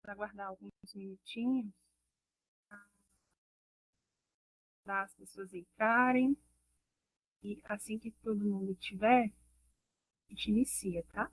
para aguardar alguns minutinhos para as pessoas entrarem. E assim que todo mundo tiver, a gente inicia, tá?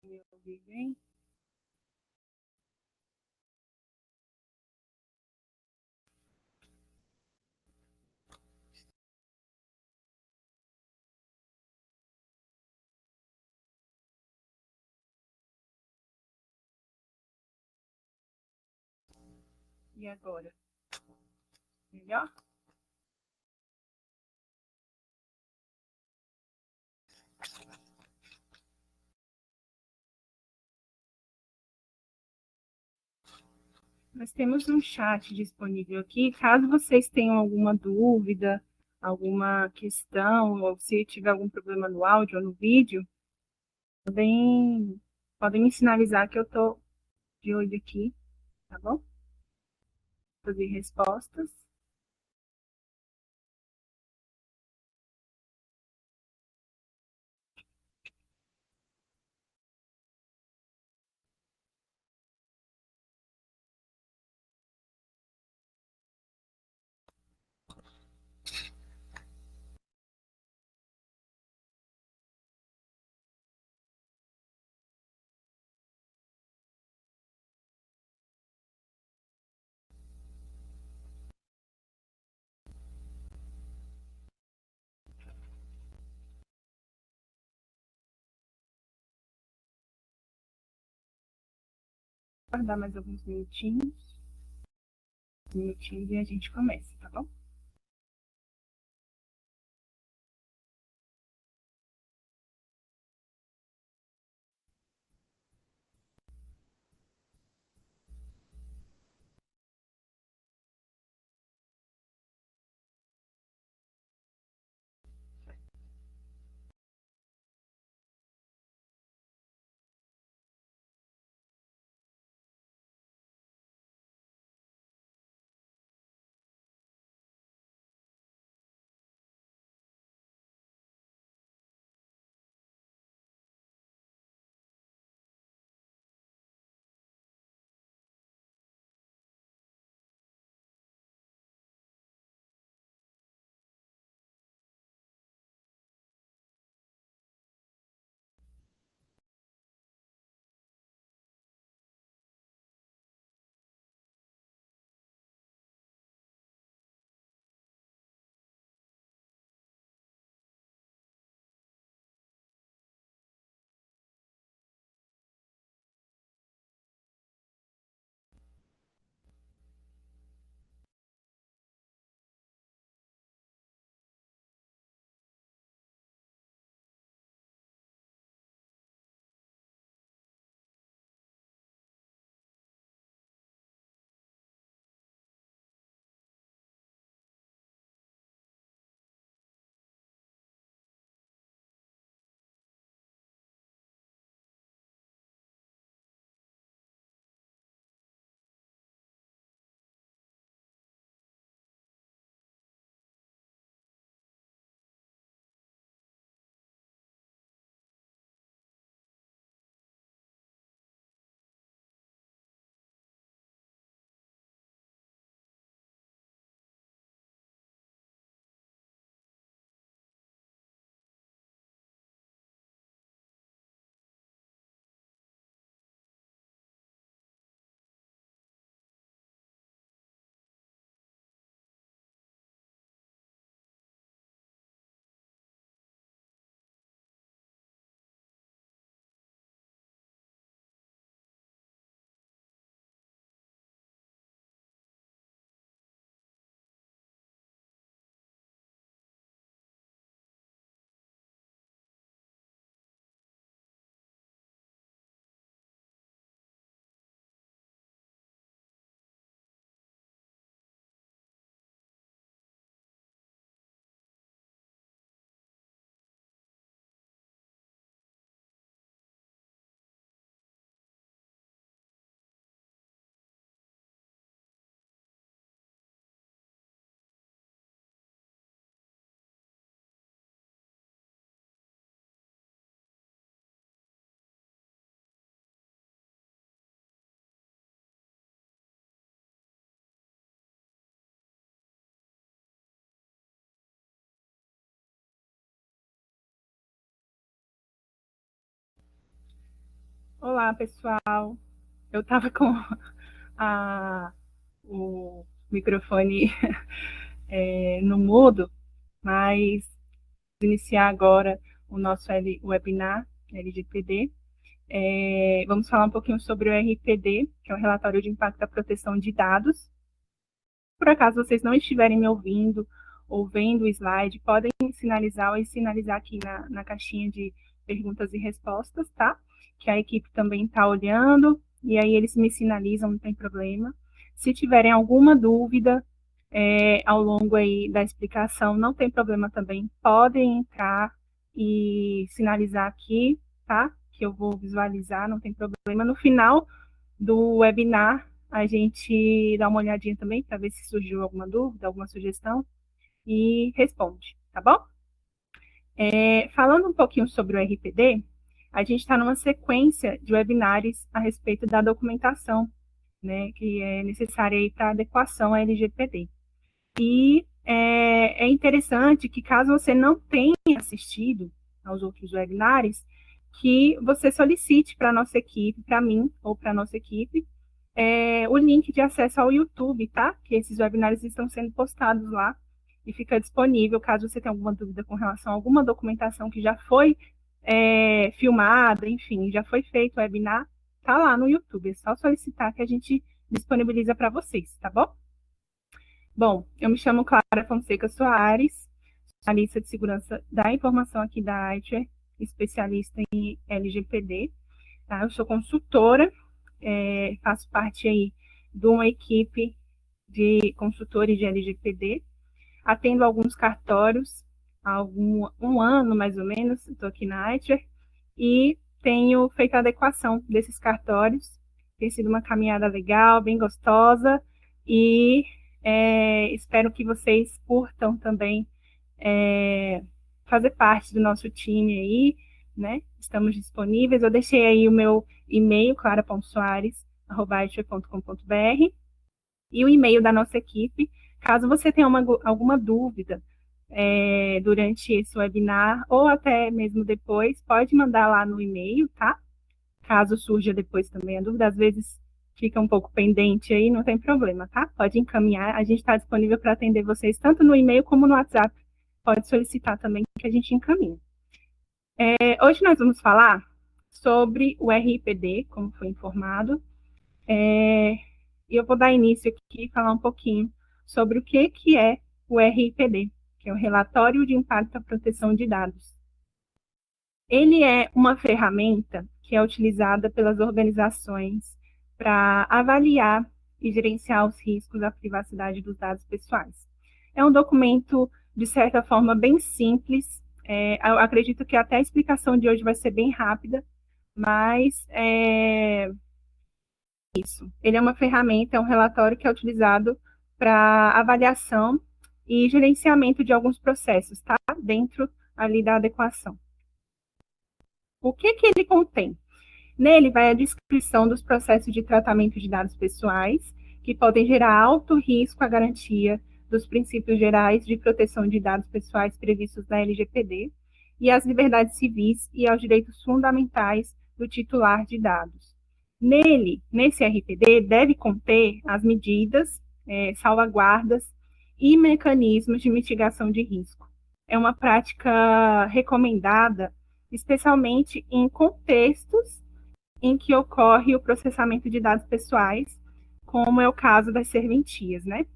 Me ouvir bem? E agora? Melhor? Nós temos um chat disponível aqui. Caso vocês tenham alguma dúvida, alguma questão, ou se tiver algum problema no áudio ou no vídeo, podem, podem me sinalizar que eu estou de olho aqui, tá bom? Fazer respostas. Aguardar mais alguns minutinhos e a gente começa, tá bom? Olá, pessoal. Eu estava com o microfone no mudo, mas vou iniciar agora o nosso webinar LGPD. Vamos falar um pouquinho sobre o RPD, que é o Relatório de Impacto da Proteção de Dados. Por acaso vocês não estiverem me ouvindo ou vendo o slide, podem sinalizar aqui na caixinha de perguntas e respostas, tá? Que a equipe também está olhando, e aí eles me sinalizam, não tem problema. Se tiverem alguma dúvida ao longo aí da explicação, não tem problema também, podem entrar e sinalizar aqui, tá? Que eu vou visualizar, não tem problema. No final do webinar, a gente dá uma olhadinha também para ver se surgiu alguma dúvida, alguma sugestão e responde, tá bom? Falando um pouquinho sobre o RPD, a gente está numa sequência de webinários a respeito da documentação, né, que é necessária para adequação à LGPD. E é interessante que, caso você não tenha assistido aos outros webinários, que você solicite para a nossa equipe, para mim ou para a nossa equipe, o link de acesso ao YouTube, tá? Que esses webinários estão sendo postados lá e fica disponível caso você tenha alguma dúvida com relação a alguma documentação que já foi filmada, enfim, já foi feito o webinar, tá lá no YouTube. É só solicitar que a gente disponibiliza para vocês, tá bom? Bom, eu me chamo Clara Fonseca Soares, analista de segurança da informação aqui da Aitwer, especialista em LGPD. Tá? Eu sou consultora, faço parte aí de uma equipe de consultores de LGPD, atendo alguns cartórios há um ano, mais ou menos, estou aqui na Aitwer, e tenho feito a adequação desses cartórios. Tem sido uma caminhada legal, bem gostosa, e espero que vocês curtam também fazer parte do nosso time aí, né? Estamos disponíveis. Eu deixei aí o meu e-mail, clara.soares@aitwer.com.br, e o e-mail da nossa equipe. Caso você tenha alguma dúvida durante esse webinar, ou até mesmo depois, pode mandar lá no e-mail, tá? Caso surja depois também a dúvida, às vezes fica um pouco pendente aí, não tem problema, tá? Pode encaminhar, a gente está disponível para atender vocês tanto no e-mail como no WhatsApp. Pode solicitar também que a gente encaminha. Hoje nós vamos falar sobre o RIPD, como foi informado, e eu vou dar início aqui e falar um pouquinho sobre o que é o RIPD, que é o Relatório de Impacto à Proteção de Dados. Ele é uma ferramenta que é utilizada pelas organizações para avaliar e gerenciar os riscos à privacidade dos dados pessoais. É um documento, de certa forma, bem simples. Eu acredito que até a explicação de hoje vai ser bem rápida, mas isso. Ele é uma ferramenta, é um relatório que é utilizado para avaliação e gerenciamento de alguns processos, tá? Dentro ali da adequação. O que ele contém? Nele vai a descrição dos processos de tratamento de dados pessoais, que podem gerar alto risco à garantia dos princípios gerais de proteção de dados pessoais previstos na LGPD, e às liberdades civis e aos direitos fundamentais do titular de dados. Nesse RPD, deve conter as medidas, salvaguardas e mecanismos de mitigação de risco. É uma prática recomendada, especialmente em contextos em que ocorre o processamento de dados pessoais, como é o caso das serventias, né?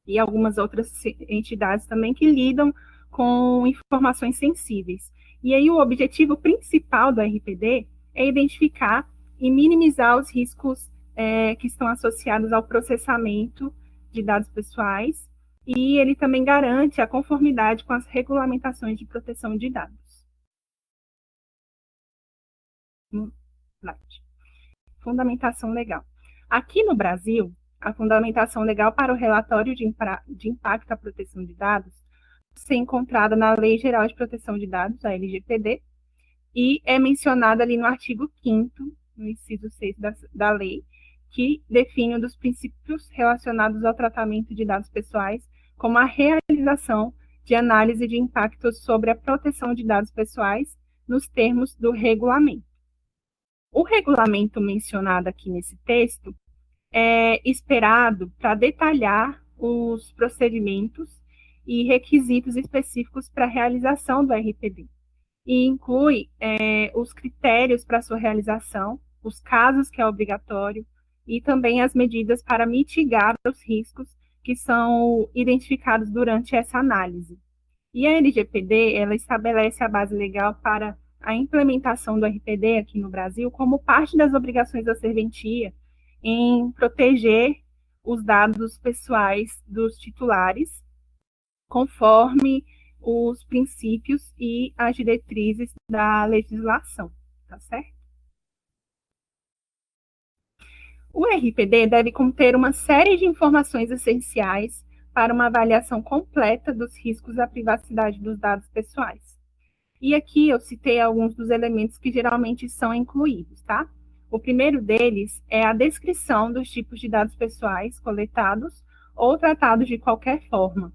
E algumas outras entidades também que lidam com informações sensíveis. E aí o objetivo principal do RPD é identificar e minimizar os riscos que estão associados ao processamento de dados pessoais, e ele também garante a conformidade com as regulamentações de proteção de dados. Fundamentação legal. Aqui no Brasil, a fundamentação legal para o relatório de impacto à proteção de dados é encontrada na Lei Geral de Proteção de Dados, a LGPD, e é mencionada ali no artigo 5º, no inciso 6 da lei, que define um dos princípios relacionados ao tratamento de dados pessoais, como a realização de análise de impactos sobre a proteção de dados pessoais nos termos do regulamento. O regulamento mencionado aqui nesse texto é esperado para detalhar os procedimentos e requisitos específicos para a realização do RPD e inclui os critérios para sua realização, os casos que é obrigatório e também as medidas para mitigar os riscos que são identificados durante essa análise. E a LGPD, ela estabelece a base legal para a implementação do RPD aqui no Brasil como parte das obrigações da serventia em proteger os dados pessoais dos titulares, conforme os princípios e as diretrizes da legislação, tá certo? O RPD deve conter uma série de informações essenciais para uma avaliação completa dos riscos à privacidade dos dados pessoais. E aqui eu citei alguns dos elementos que geralmente são incluídos, tá? O primeiro deles é a descrição dos tipos de dados pessoais coletados ou tratados de qualquer forma.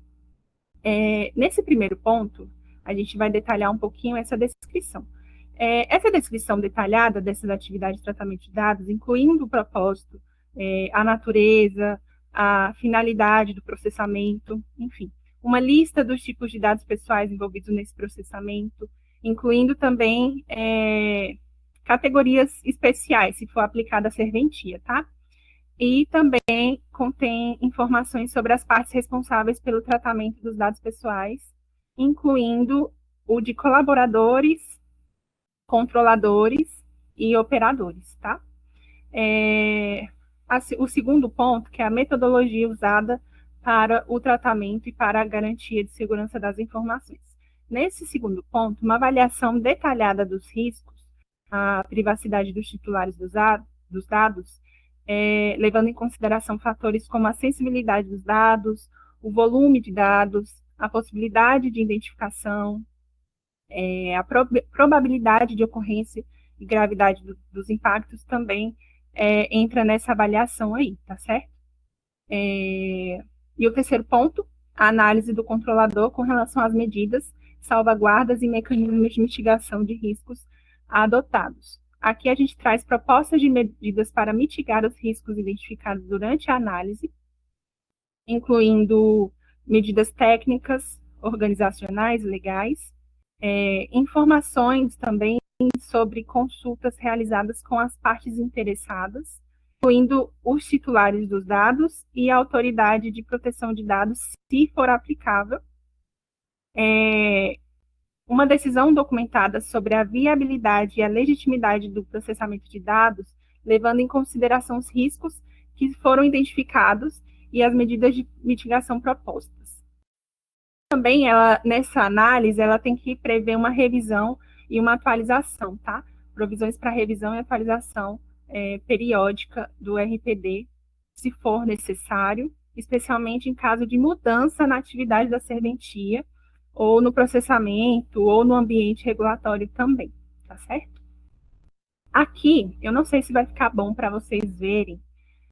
Nesse primeiro ponto, a gente vai detalhar um pouquinho essa descrição. Essa descrição detalhada dessas atividades de tratamento de dados, incluindo o propósito, a natureza, a finalidade do processamento, enfim, uma lista dos tipos de dados pessoais envolvidos nesse processamento, incluindo também categorias especiais, se for aplicada a serventia, tá? E também contém informações sobre as partes responsáveis pelo tratamento dos dados pessoais, incluindo o de colaboradores, controladores e operadores, tá? O segundo ponto, que é a metodologia usada para o tratamento e para a garantia de segurança das informações. Nesse segundo ponto, uma avaliação detalhada dos riscos à privacidade dos titulares dos dados, levando em consideração fatores como a sensibilidade dos dados, o volume de dados, a possibilidade de identificação, a probabilidade de ocorrência e gravidade dos impactos também entra nessa avaliação aí, tá certo? E o terceiro ponto, a análise do controlador com relação às medidas, salvaguardas e mecanismos de mitigação de riscos adotados. Aqui a gente traz propostas de medidas para mitigar os riscos identificados durante a análise, incluindo medidas técnicas, organizacionais, legais, informações também sobre consultas realizadas com as partes interessadas, incluindo os titulares dos dados e a autoridade de proteção de dados, se for aplicável, uma decisão documentada sobre a viabilidade e a legitimidade do processamento de dados, levando em consideração os riscos que foram identificados e as medidas de mitigação propostas. Também, nessa análise, ela tem que prever uma revisão e uma atualização, tá? Provisões para revisão e atualização periódica do RPD, se for necessário, especialmente em caso de mudança na atividade da serventia, ou no processamento, ou no ambiente regulatório também, tá certo? Aqui, eu não sei se vai ficar bom para vocês verem,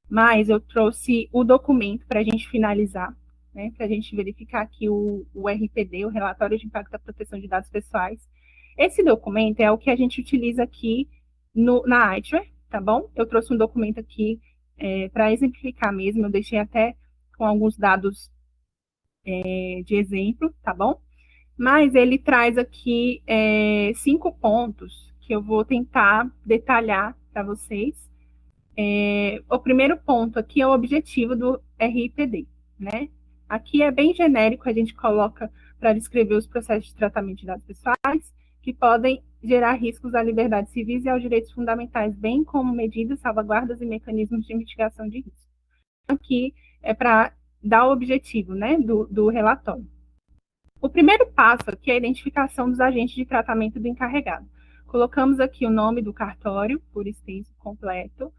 mas eu trouxe o documento para a gente finalizar, né, para a gente verificar aqui o RPD, o Relatório de Impacto da Proteção de Dados Pessoais. Esse documento é o que a gente utiliza aqui na Aitware, tá bom? Eu trouxe um documento aqui para exemplificar mesmo, eu deixei até com alguns dados de exemplo, tá bom? Mas ele traz aqui 5 pontos que eu vou tentar detalhar para vocês. O primeiro ponto aqui é o objetivo do RIPD, né? Aqui é bem genérico, a gente coloca para descrever os processos de tratamento de dados pessoais que podem gerar riscos à liberdade civis e aos direitos fundamentais, bem como medidas, salvaguardas e mecanismos de mitigação de risco. Aqui é para dar o objetivo, né, do relatório. O primeiro passo aqui é a identificação dos agentes de tratamento do encarregado. Colocamos aqui o nome do cartório, por extenso, completo,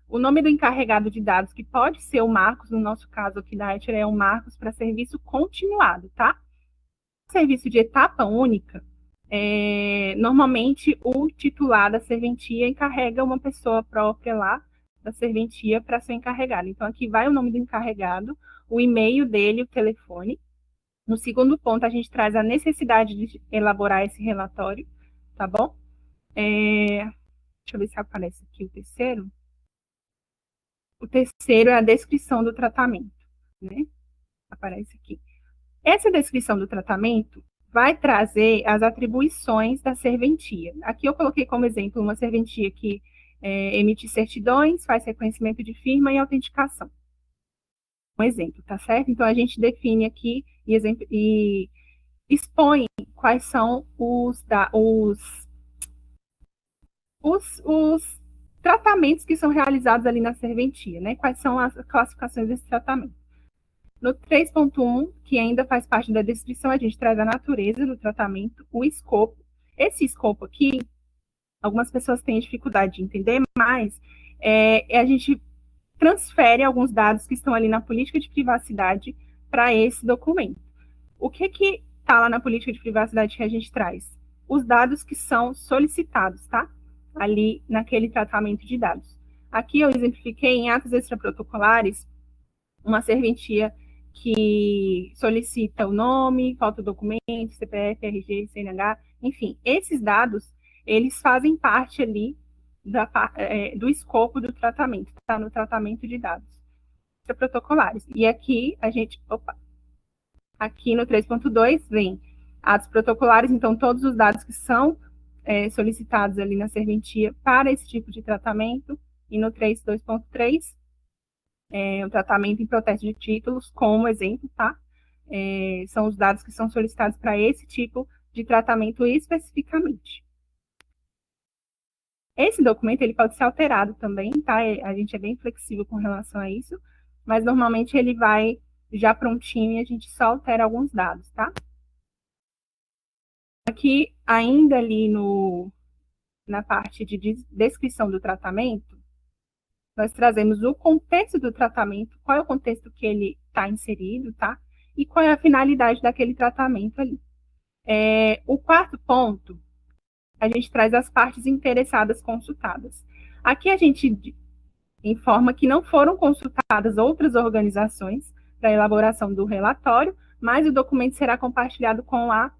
o nome do encarregado de dados, que pode ser o Marcos, no nosso caso aqui da Etcher, é o Marcos para serviço continuado, tá? Serviço de etapa única, normalmente o titular da serventia encarrega uma pessoa própria lá da serventia para ser encarregado. Então, aqui vai o nome do encarregado, o e-mail dele, o telefone. No segundo ponto, a gente traz a necessidade de elaborar esse relatório, tá bom? Deixa eu ver se aparece aqui o terceiro. O terceiro é a descrição do tratamento, né? Aparece aqui. Essa descrição do tratamento vai trazer as atribuições da serventia. Aqui eu coloquei como exemplo uma serventia que emite certidões, faz reconhecimento de firma e autenticação. Um exemplo, tá certo? Então a gente define aqui e expõe quais são os tratamentos que são realizados ali na serventia, né? Quais são as classificações desse tratamento. No 3.1, que ainda faz parte da descrição, a gente traz a natureza do tratamento, o escopo. Esse escopo aqui, algumas pessoas têm dificuldade de entender, mas a gente transfere alguns dados que estão ali na política de privacidade para esse documento. O que está lá na política de privacidade que a gente traz? Os dados que são solicitados, tá? Ali naquele tratamento de dados. Aqui eu exemplifiquei em atos extraprotocolares uma serventia que solicita o nome, falta o documento, CPF, RG, CNH, enfim, esses dados, eles fazem parte ali do escopo do tratamento, está no tratamento de dados protocolares. E aqui a gente, aqui no 3.2 vem atos protocolares, então todos os dados que são solicitados ali na serventia para esse tipo de tratamento, e no 3.2.3 o tratamento em protesto de títulos, como exemplo, tá? São os dados que são solicitados para esse tipo de tratamento especificamente. Esse documento ele pode ser alterado também, tá? A gente é bem flexível com relação a isso, mas normalmente ele vai já prontinho e a gente só altera alguns dados, tá? Aqui, ainda ali na parte de descrição do tratamento, nós trazemos o contexto do tratamento, qual é o contexto que ele está inserido, tá? E qual é a finalidade daquele tratamento ali. O quarto ponto, a gente traz as partes interessadas consultadas. Aqui a gente informa que não foram consultadas outras organizações para a elaboração do relatório, mas o documento será compartilhado com a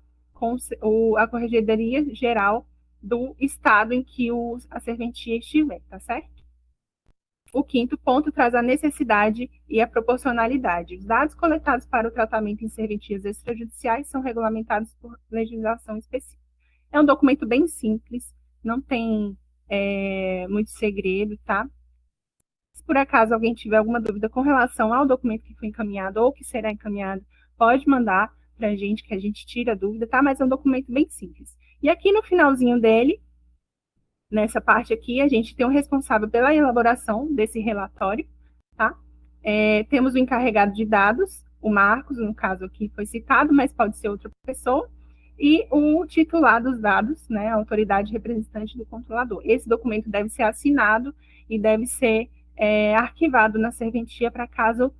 Corregedoria Geral do estado em que a serventia estiver, tá certo? O quinto ponto traz a necessidade e a proporcionalidade. Os dados coletados para o tratamento em serventias extrajudiciais são regulamentados por legislação específica. É um documento bem simples, não tem muito segredo, tá? Se por acaso alguém tiver alguma dúvida com relação ao documento que foi encaminhado ou que será encaminhado, pode mandar para a gente, que a gente tira a dúvida, tá? Mas é um documento bem simples. E aqui no finalzinho dele, nessa parte aqui, a gente tem um responsável pela elaboração desse relatório, tá? Temos o encarregado de dados, o Marcos, no caso aqui foi citado, mas pode ser outra pessoa, e o titular dos dados, né, a autoridade representante do controlador. Esse documento deve ser assinado e deve ser arquivado na serventia para caso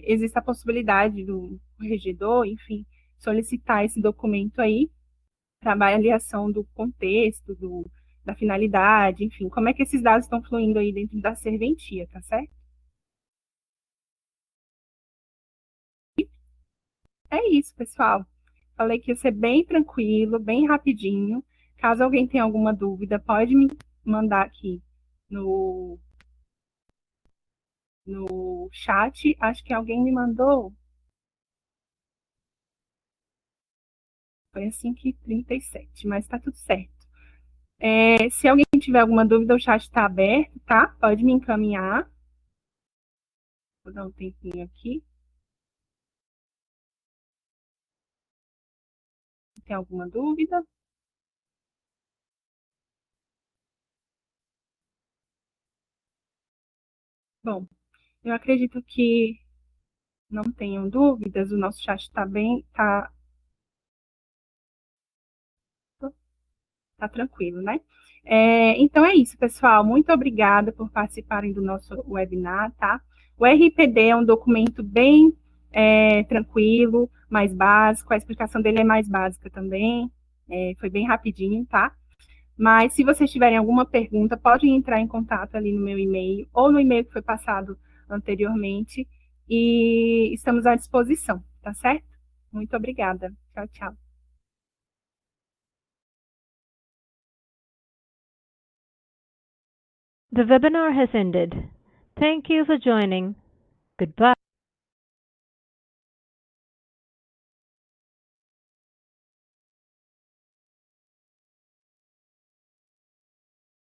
exista a possibilidade do corregedor, enfim, solicitar esse documento aí para avaliação do contexto, da finalidade, enfim, como é que esses dados estão fluindo aí dentro da serventia, tá certo? É isso, pessoal. Falei que ia ser bem tranquilo, bem rapidinho. Caso alguém tenha alguma dúvida, pode me mandar aqui no, no chat. Acho que alguém me mandou. Foi assim que 37, mas tá tudo certo. Se alguém tiver alguma dúvida, o chat está aberto, tá? Pode me encaminhar. Vou dar um tempinho aqui. Tem alguma dúvida? Bom, eu acredito que não tenham dúvidas, o nosso chat está bem, tá tranquilo, né? Então é isso, pessoal. Muito obrigada por participarem do nosso webinar, tá? O RPD é um documento bem tranquilo, mais básico, a explicação dele é mais básica também, foi bem rapidinho, tá? Mas se vocês tiverem alguma pergunta, podem entrar em contato ali no meu e-mail ou no e-mail que foi passado anteriormente e estamos à disposição, tá certo? Muito obrigada. Tchau, tchau. The webinar has ended. Thank you for joining. Goodbye.